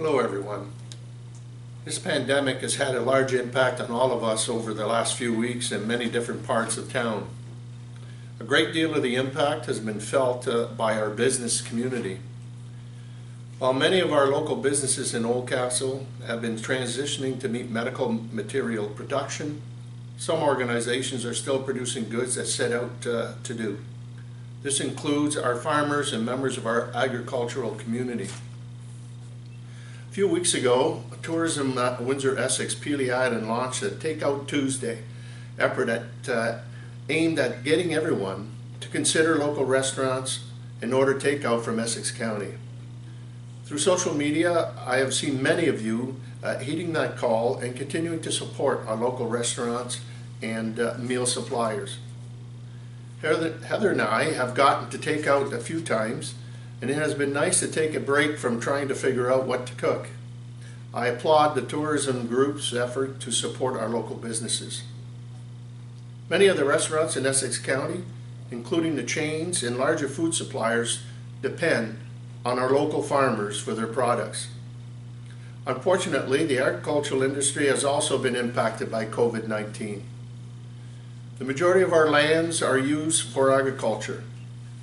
Hello everyone. This pandemic has had a large impact on all of us over the last few weeks in many different parts of town. A great deal of the impact has been felt by our business community. While many of our local businesses in Oldcastle have been transitioning to meet medical material production, some organizations are still producing goods that set out to do. This includes our farmers and members of our agricultural community. A few weeks ago, Tourism Windsor Essex Peely Island launched a Takeout Tuesday effort aimed at getting everyone to consider local restaurants and order takeout from Essex County. Through social media, I have seen many of you heeding that call and continuing to support our local restaurants and meal suppliers. Heather and I have gotten to take out a few times, and it has been nice to take a break from trying to figure out what to cook. I applaud the tourism group's effort to support our local businesses. Many of the restaurants in Essex County, including the chains and larger food suppliers, depend on our local farmers for their products. Unfortunately, the agricultural industry has also been impacted by COVID-19. The majority of our lands are used for agriculture.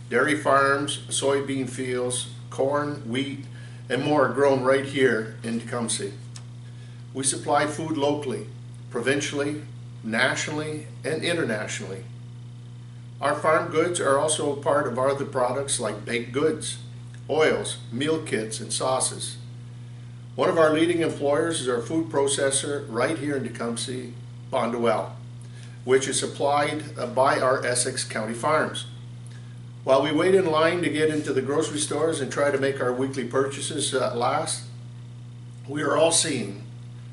Dairy farms, soybean fields, corn, wheat, and more are grown right here in Tecumseh. We supply food locally, provincially, nationally, and internationally. Our farm goods are also a part of other products like baked goods, oils, meal kits, and sauces. One of our leading employers is our food processor right here in Tecumseh, Bonduelle, which is supplied by our Essex County farms. While we wait in line to get into the grocery stores and try to make our weekly purchases last, we are all seeing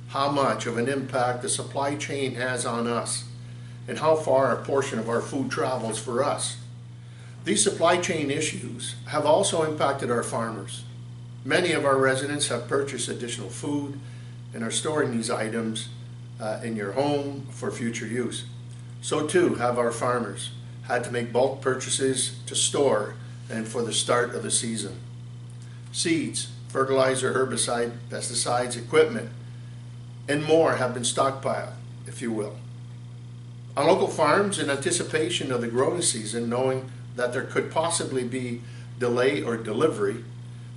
how much of an impact the supply chain has on us and how far a portion of our food travels for us. These supply chain issues have also impacted our farmers. Many of our residents have purchased additional food and are storing these items in your home for future use. So too have our farmers had to make bulk purchases to store and for the start of the season. Seeds, fertilizer, herbicide, pesticides, equipment, and more have been stockpiled, if you will. On local farms, in anticipation of the growing season, knowing that there could possibly be delay or delivery,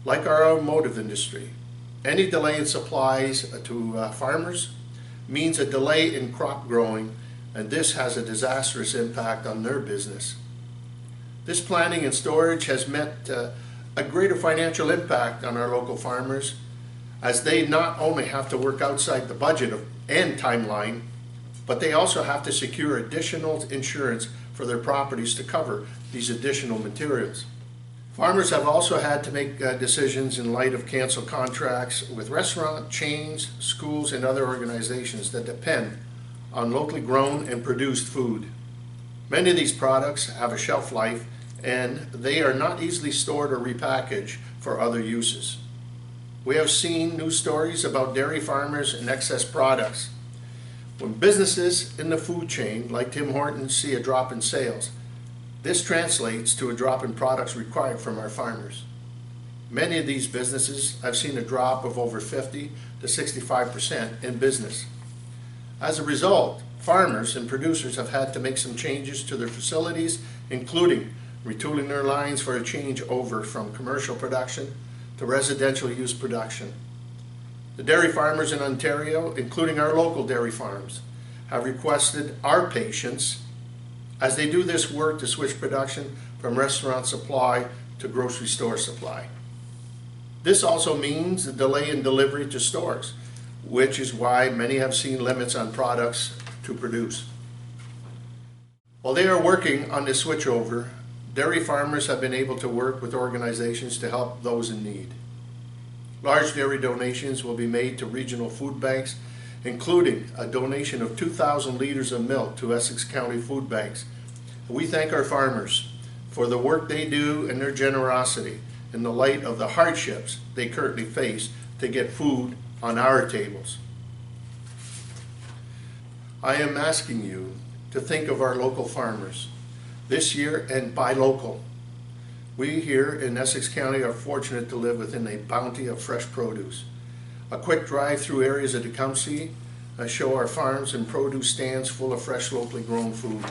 like our automotive industry, any delay in supplies to farmers means a delay in crop growing, and this has a disastrous impact on their business. This planning and storage has meant a greater financial impact on our local farmers, as they not only have to work outside the budget and timeline, but they also have to secure additional insurance for their properties to cover these additional materials. Farmers have also had to make decisions in light of canceled contracts with restaurant chains, schools, and other organizations that depend on locally grown and produced food. Many of these products have a shelf life and they are not easily stored or repackaged for other uses. We have seen news stories about dairy farmers and excess products. When businesses in the food chain like Tim Hortons see a drop in sales, this translates to a drop in products required from our farmers. Many of these businesses have seen a drop of over 50 to 65% in business. As a result, farmers and producers have had to make some changes to their facilities, including retooling their lines for a change over from commercial production to residential use production. The dairy farmers in Ontario, including our local dairy farms, have requested our patience as they do this work to switch production from restaurant supply to grocery store supply. This also means a delay in delivery to stores, which is why many have seen limits on products to produce. While they are working on this switchover, dairy farmers have been able to work with organizations to help those in need. Large dairy donations will be made to regional food banks, including a donation of 2,000 liters of milk to Essex County food banks. We thank our farmers for the work they do and their generosity in the light of the hardships they currently face to get food on our tables. I am asking you to think of our local farmers this year and buy local. We here in Essex County are fortunate to live within a bounty of fresh produce. A quick drive through areas of Tecumseh show our farms and produce stands full of fresh locally grown food.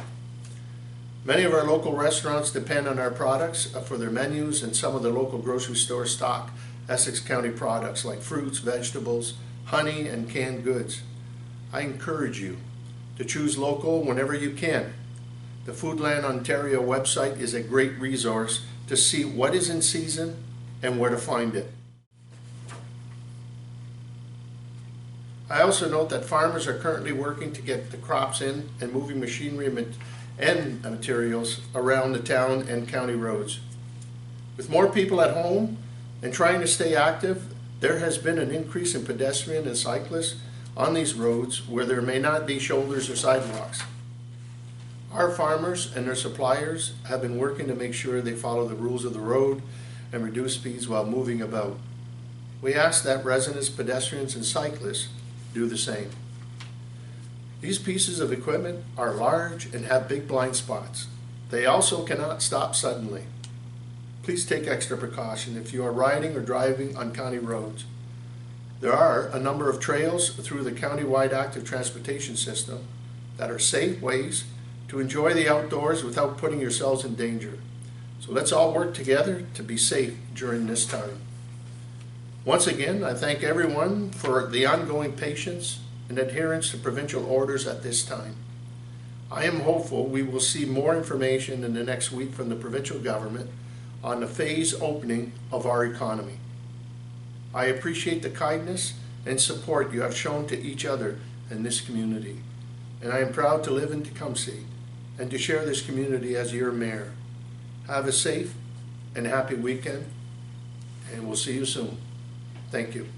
Many of our local restaurants depend on our products for their menus, and some of the local grocery stores stock Essex County products like fruits, vegetables, honey, and canned goods. I encourage you to choose local whenever you can. The Foodland Ontario website is a great resource to see what is in season and where to find it. I also note that farmers are currently working to get the crops in and moving machinery and materials around the town and county roads. With more people at home and trying to stay active, there has been an increase in pedestrian and cyclists on these roads where there may not be shoulders or sidewalks. Our farmers and their suppliers have been working to make sure they follow the rules of the road and reduce speeds while moving about. We ask that residents, pedestrians, and cyclists do the same. These pieces of equipment are large and have big blind spots. They also cannot stop suddenly. Please take extra precaution if you are riding or driving on county roads. There are a number of trails through the county-wide active transportation system that are safe ways to enjoy the outdoors without putting yourselves in danger. So let's all work together to be safe during this time. Once again, I thank everyone for the ongoing patience and adherence to provincial orders at this time. I am hopeful we will see more information in the next week from the provincial government on the phased opening of our economy. I appreciate the kindness and support you have shown to each other in this community, and I am proud to live in Tecumseh and to share this community as your mayor. Have a safe and happy weekend, and we'll see you soon. Thank you.